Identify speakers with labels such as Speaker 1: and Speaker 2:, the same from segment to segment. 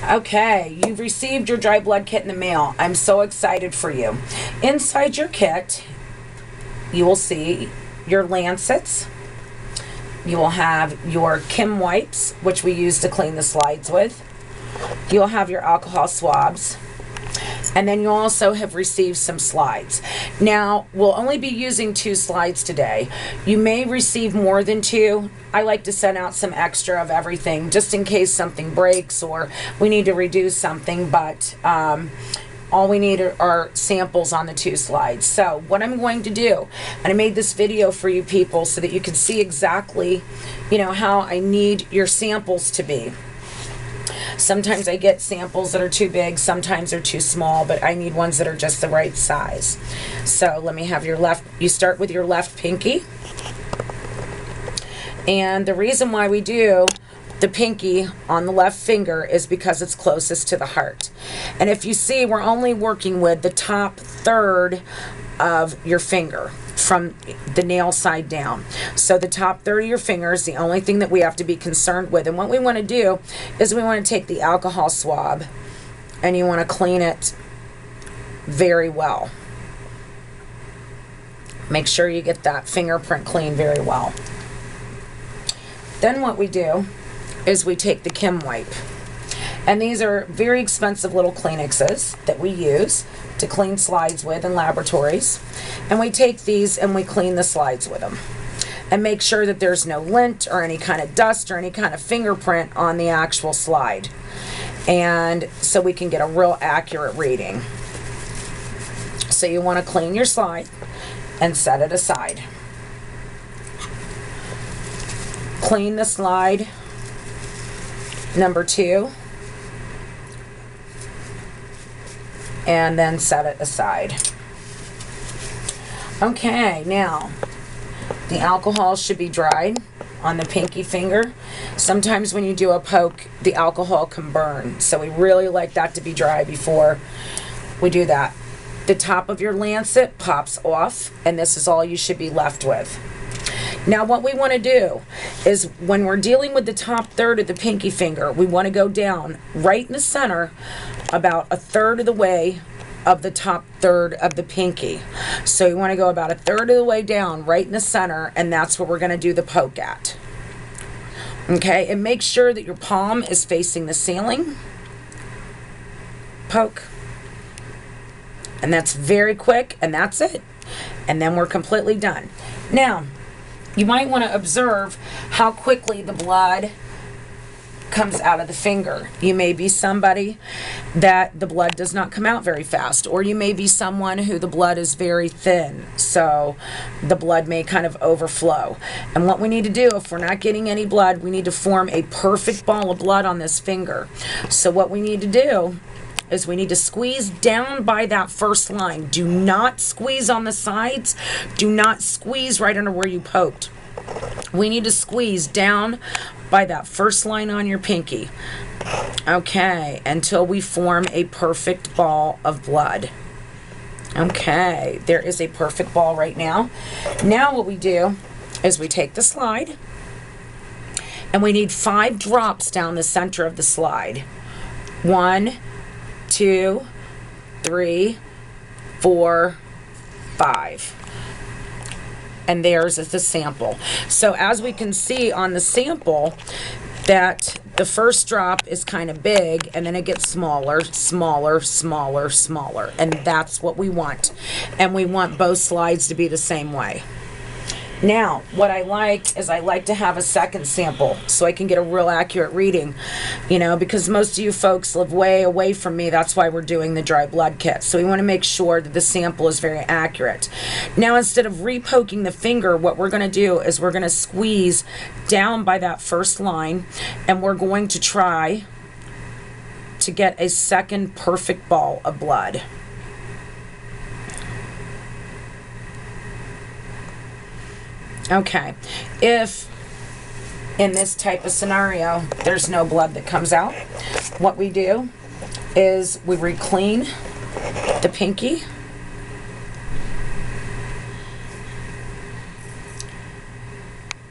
Speaker 1: Okay, you've received your dry blood kit in the mail. I'm so excited for you. Inside your kit, you will see your lancets. You will have your Kim wipes, which we use to clean the slides with. You'll have your alcohol swabs. And then you also have received some slides. Now, we'll only be using 2 slides today. You may receive more than 2. I like to send out some extra of everything just in case something breaks or we need to reduce something, but all we need are samples on the 2 slides. So what I'm going to do, and I made this video for you people so that you can see exactly, how I need your samples to be. Sometimes I get samples that are too big, sometimes they're too small, but I need ones that are just the right size. So let me have you start with your left pinky. And the reason why we do the pinky on the left finger is because it's closest to the heart. And if you see, we're only working with the top third of your finger from the nail side down. So the top third of your finger is the only thing that we have to be concerned with. And what we want to do is we want to take the alcohol swab and you want to clean it very well. Make sure you get that fingerprint clean very well. Then what we do is we take the Kim wipe. And these are very expensive little Kleenexes that we use to clean slides with in laboratories. And we take these and we clean the slides with them. And make sure that there's no lint or any kind of dust or any kind of fingerprint on the actual slide. And so we can get a real accurate reading. So you want to clean your slide and set it aside. Clean the slide number 2. And then set it aside. Okay, now the alcohol should be dried on the pinky finger. Sometimes when you do a poke, the alcohol can burn. So we really like that to be dry before we do that. The top of your lancet pops off, and this is all you should be left with. Now what we want to do is when we're dealing with the top third of the pinky finger, we want to go down right in the center about 1/3 of the way of the top third of the pinky. So you want to go about 1/3 of the way down right in the center, and that's where we're going to do the poke at. Okay, and make sure that your palm is facing the ceiling. Poke. And that's very quick, and that's it. And then we're completely done. Now, you might want to observe how quickly the blood comes out of the finger. You may be somebody that the blood does not come out very fast, or you may be someone who the blood is very thin, so the blood may kind of overflow. And what we need to do, if we're not getting any blood, we need to form a perfect ball of blood on this finger. So what we need to do is we need to squeeze down by that first line. Do not squeeze on the sides. Do not squeeze right under where you poked. We need to squeeze down by that first line on your pinky. Okay, until we form a perfect ball of blood. Okay, there is a perfect ball right now. Now what we do is we take the slide and we need 5 drops down the center of the slide. 1, 2, 3, 4, 5. And there's the sample. So as we can see on the sample, that the first drop is kind of big, and then it gets smaller, smaller, smaller, smaller. And that's what we want. And we want both slides to be the same way. Now, what I like is I like to have a second sample so I can get a real accurate reading, because most of you folks live way away from me. That's why we're doing the dry blood kit. So we want to make sure that the sample is very accurate. Now, instead of repoking the finger, what we're going to do is we're going to squeeze down by that first line, and we're going to try to get a second perfect ball of blood. Okay, if in this type of scenario there's no blood that comes out, what we do is we re-clean the pinky,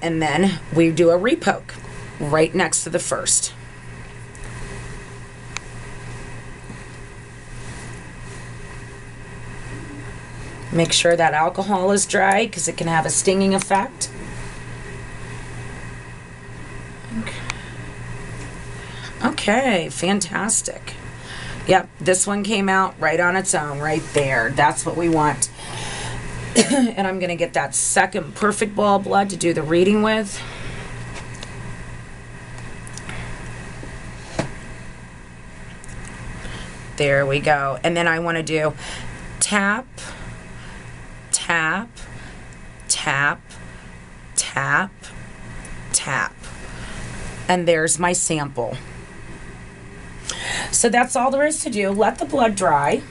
Speaker 1: and then we do a repoke right next to the first. Make sure that alcohol is dry because it can have a stinging effect. Okay, fantastic. Yep, this one came out right on its own, right there. That's what we want. And I'm going to get that second perfect ball of blood to do the reading with. There we go. And then I want to do tap, tap, tap, tap, tap. And there's my sample. So that's all there is to do. Let the blood dry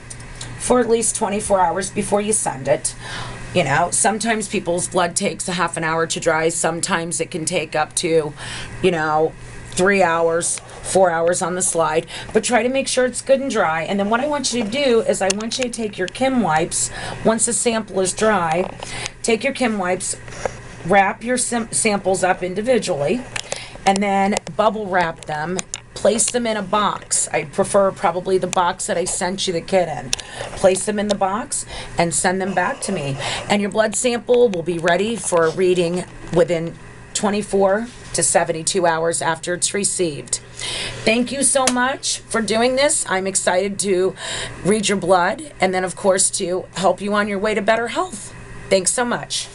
Speaker 1: for at least 24 hours before you send it. You know, sometimes people's blood takes a half an hour to dry. Sometimes it can take up to, 3 hours, 4 hours on the slide. But try to make sure it's good and dry. And then what I want you to do is I want you to take your Kim wipes. Once the sample is dry, take your Kim wipes, wrap your samples up individually, and then bubble wrap them. Place them in a box. I prefer probably the box that I sent you the kit in. Place them in the box and send them back to me. And your blood sample will be ready for a reading within 24 to 72 hours after it's received. Thank you so much for doing this. I'm excited to read your blood and then, of course, to help you on your way to better health. Thanks so much.